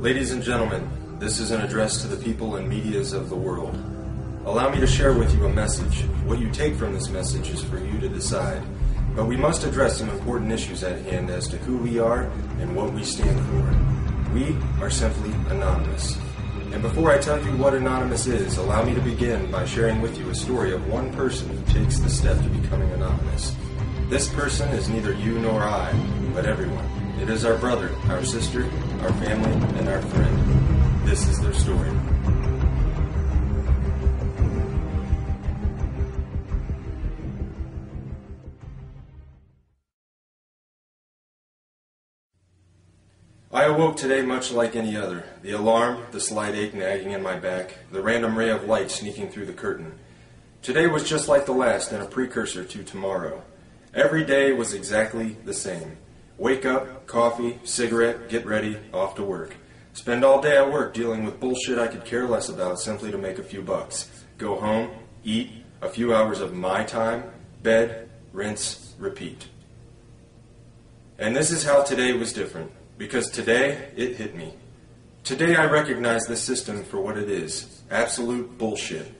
Ladies and gentlemen, this is an address to the people and medias of the world. Allow me to share with you a message. What you take from this message is for you to decide. But we must address some important issues at hand as to who we are and what we stand for. We are simply anonymous. And before I tell you what anonymous is, allow me to begin by sharing with you a story of one person who takes the step to becoming anonymous. This person is neither you nor I, but everyone. It is our brother, our sister, our family, and our friend. This is their story. I awoke today much like any other. The alarm, the slight ache nagging in my back, the random ray of light sneaking through the curtain. Today was just like the last and a precursor to tomorrow. Every day was exactly the same. Wake up, coffee, cigarette, get ready, off to work. Spend all day at work dealing with bullshit I could care less about simply to make a few bucks. Go home, eat, a few hours of my time, bed, rinse, repeat. And this is how today was different. Because today, it hit me. Today I recognize this system for what it is. Absolute bullshit.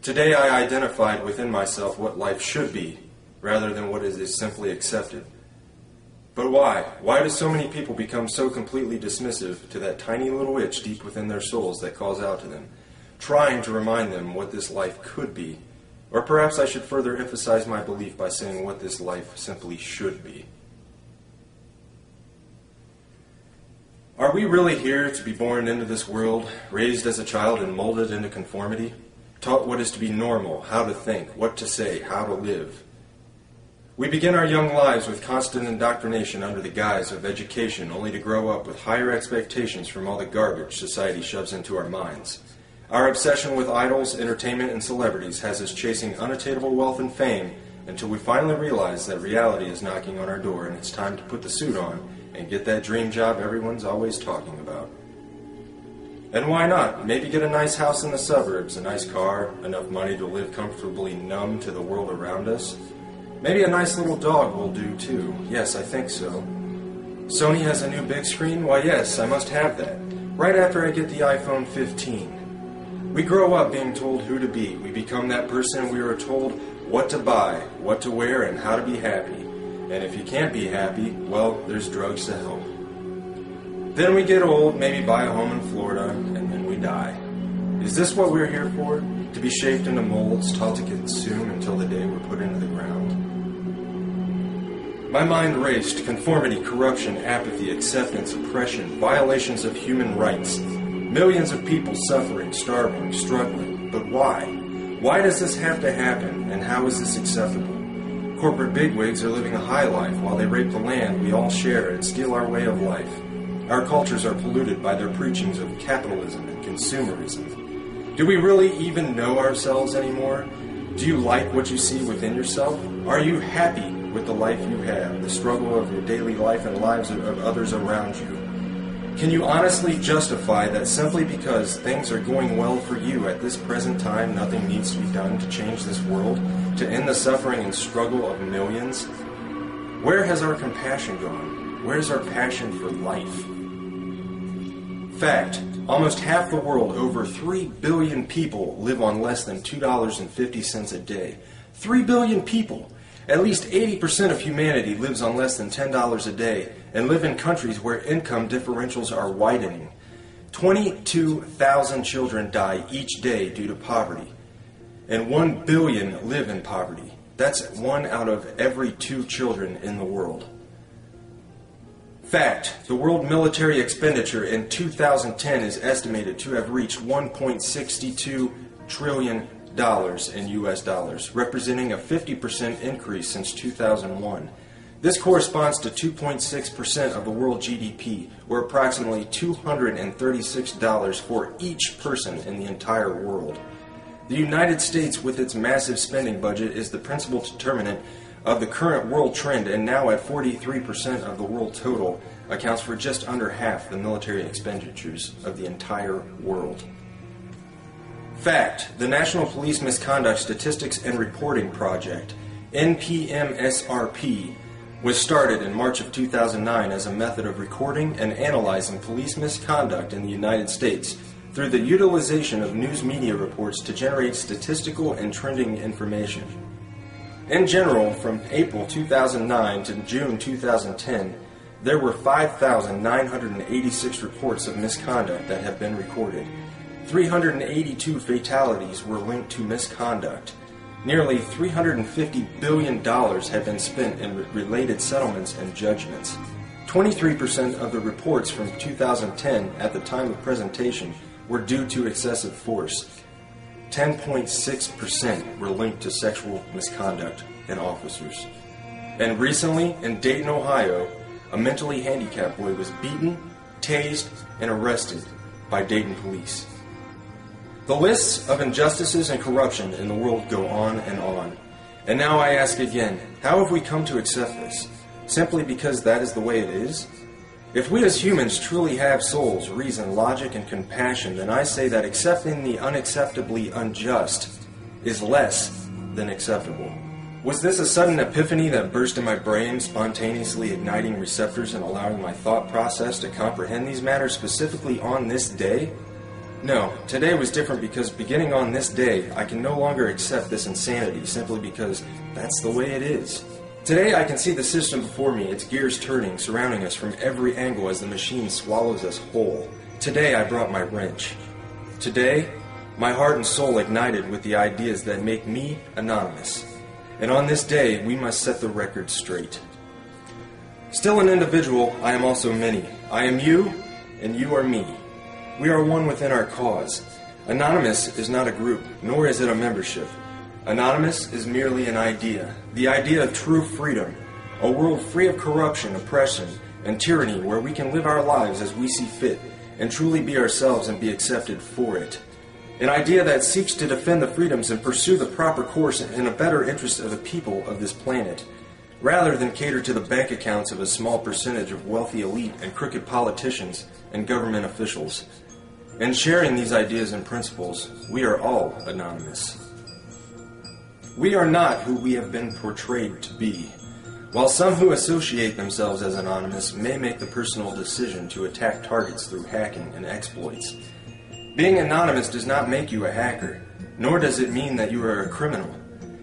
Today I identified within myself what life should be, rather than what is simply accepted. But why? Why do so many people become so completely dismissive to that tiny little itch deep within their souls that calls out to them, trying to remind them what this life could be? Or perhaps I should further emphasize my belief by saying what this life simply should be. Are we really here to be born into this world, raised as a child and molded into conformity? Taught what is to be normal, how to think, what to say, how to live? We begin our young lives with constant indoctrination under the guise of education, only to grow up with higher expectations from all the garbage society shoves into our minds. Our obsession with idols, entertainment, and celebrities has us chasing unattainable wealth and fame until we finally realize that reality is knocking on our door and it's time to put the suit on and get that dream job everyone's always talking about. And why not? Maybe get a nice house in the suburbs, a nice car, enough money to live comfortably numb to the world around us. Maybe a nice little dog will do too. Yes, I think so. Sony has a new big screen? Why yes, I must have that. Right after I get the iPhone 15. We grow up being told who to be. We become that person we are told what to buy, what to wear, and how to be happy. And if you can't be happy, well, there's drugs to help. Then we get old, maybe buy a home in Florida, and then we die. Is this what we're here for? To be shaped into molds, taught to consume until the day we're put into the ground? My mind raced. Conformity, corruption, apathy, acceptance, oppression, violations of human rights. Millions of people suffering, starving, struggling. But why? Why does this have to happen, and how is this acceptable? Corporate bigwigs are living a high life while they rape the land we all share and steal our way of life. Our cultures are polluted by their preachings of capitalism and consumerism. Do we really even know ourselves anymore? Do you like what you see within yourself? Are you happy with the life you have, the struggle of your daily life and lives of others around you? Can you honestly justify that simply because things are going well for you at this present time, nothing needs to be done to change this world, to end the suffering and struggle of millions? Where has our compassion gone? Where's our passion for life? Fact, almost half the world, over 3 billion people, live on less than $2.50 a day. 3 billion people! At least 80% of humanity lives on less than $10 a day and live in countries where income differentials are widening. 22,000 children die each day due to poverty, and 1 billion live in poverty. That's 1 out of every 2 children in the world. Fact, the world military expenditure in 2010 is estimated to have reached $1.62 trillion in US dollars, representing a 50% increase since 2001. This corresponds to 2.6% of the world GDP, or approximately $236 for each person in the entire world. The United States, with its massive spending budget, is the principal determinant of the current world trend, and now at 43% of the world total, accounts for just under half the military expenditures of the entire world. Fact, the National Police Misconduct Statistics and Reporting Project, NPMSRP, was started in March of 2009 as a method of recording and analyzing police misconduct in the United States through the utilization of news media reports to generate statistical and trending information. In general, from April 2009 to June 2010, there were 5,986 reports of misconduct that have been recorded. 382 fatalities were linked to misconduct. Nearly $350 billion have been spent in related settlements and judgments. 23% of the reports from 2010 at the time of presentation were due to excessive force. 10.6% were linked to sexual misconduct in officers. And recently, in Dayton, Ohio, a mentally handicapped boy was beaten, tased, and arrested by Dayton police. The lists of injustices and corruption in the world go on and on. And now I ask again, how have we come to accept this? Simply because that is the way it is? If we as humans truly have souls, reason, logic, and compassion, then I say that accepting the unacceptably unjust is less than acceptable. Was this a sudden epiphany that burst in my brain, spontaneously igniting receptors and allowing my thought process to comprehend these matters specifically on this day? No, today was different because beginning on this day, I can no longer accept this insanity simply because that's the way it is. Today I can see the system before me, its gears turning, surrounding us from every angle as the machine swallows us whole. Today I brought my wrench. Today, my heart and soul ignited with the ideas that make me anonymous. And on this day, we must set the record straight. Still an individual, I am also many. I am you, and you are me. We are one within our cause. Anonymous is not a group, nor is it a membership. Anonymous is merely an idea, the idea of true freedom, a world free of corruption, oppression, and tyranny where we can live our lives as we see fit and truly be ourselves and be accepted for it. An idea that seeks to defend the freedoms and pursue the proper course in a better interest of the people of this planet, rather than cater to the bank accounts of a small percentage of wealthy elite and crooked politicians and government officials. In sharing these ideas and principles, we are all anonymous. We are not who we have been portrayed to be. While some who associate themselves as anonymous may make the personal decision to attack targets through hacking and exploits, being anonymous does not make you a hacker, nor does it mean that you are a criminal.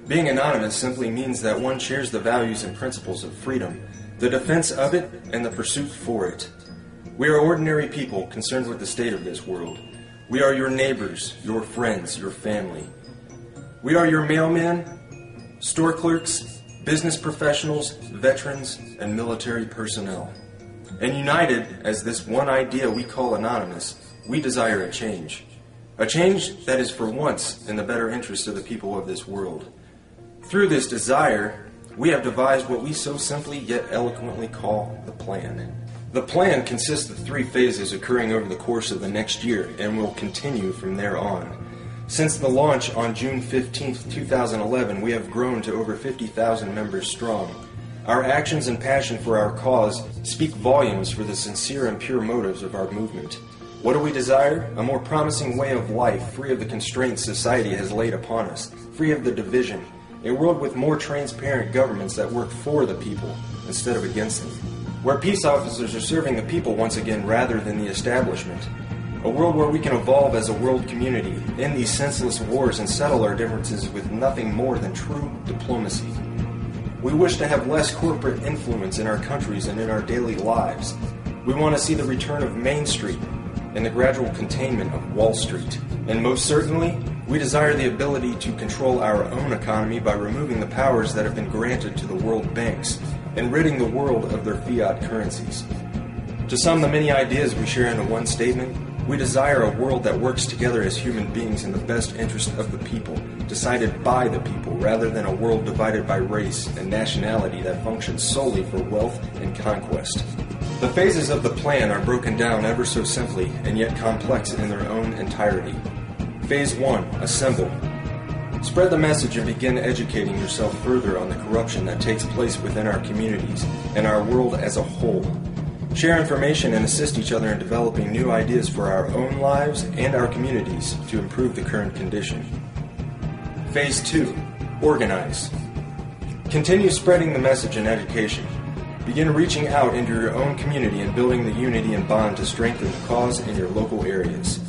Being anonymous simply means that one shares the values and principles of freedom, the defense of it, and the pursuit for it. We are ordinary people concerned with the state of this world. We are your neighbors, your friends, your family. We are your mailmen, store clerks, business professionals, veterans, and military personnel. And united as this one idea we call anonymous, we desire a change that is for once in the better interest of the people of this world. Through this desire, we have devised what we so simply yet eloquently call the plan. The plan consists of 3 phases occurring over the course of the next year and will continue from there on. Since the launch on June 15, 2011, we have grown to over 50,000 members strong. Our actions and passion for our cause speak volumes for the sincere and pure motives of our movement. What do we desire? A more promising way of life, free of the constraints society has laid upon us, free of the division, a world with more transparent governments that work for the people instead of against them, where peace officers are serving the people once again rather than the establishment, a world where we can evolve as a world community, end these senseless wars, and settle our differences with nothing more than true diplomacy. We wish to have less corporate influence in our countries and in our daily lives. We want to see the return of Main Street and the gradual containment of Wall Street. And most certainly, we desire the ability to control our own economy by removing the powers that have been granted to the world banks and ridding the world of their fiat currencies. To sum the many ideas we share into one statement, we desire a world that works together as human beings in the best interest of the people, decided by the people, rather than a world divided by race and nationality that functions solely for wealth and conquest. The phases of the plan are broken down ever so simply and yet complex in their own entirety. Phase 1. Assemble. Spread the message and begin educating yourself further on the corruption that takes place within our communities and our world as a whole. Share information and assist each other in developing new ideas for our own lives and our communities to improve the current condition. Phase 2. Organize. Continue spreading the message and education. Begin reaching out into your own community and building the unity and bond to strengthen the cause in your local areas.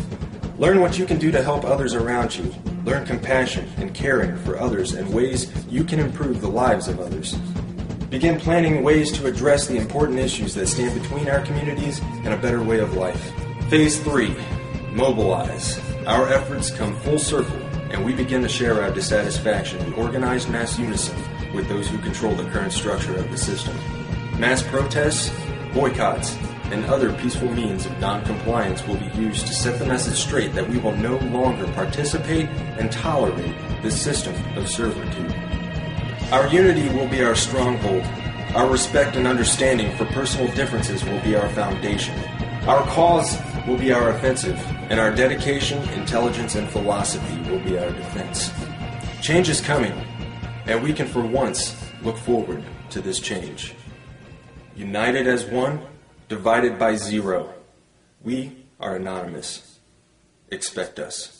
Learn what you can do to help others around you. Learn compassion and caring for others and ways you can improve the lives of others. Begin planning ways to address the important issues that stand between our communities and a better way of life. Phase 3. Mobilize. Our efforts come full circle, and we begin to share our dissatisfaction in organized mass unison with those who control the current structure of the system. Mass protests, boycotts, and other peaceful means of non-compliance will be used to set the message straight that we will no longer participate and tolerate this system of servitude. Our unity will be our stronghold. Our respect and understanding for personal differences will be our foundation. Our cause will be our offensive, and our dedication, intelligence, and philosophy will be our defense. Change is coming, and we can for once look forward to this change. United as one, divided by zero. We are anonymous. Expect us.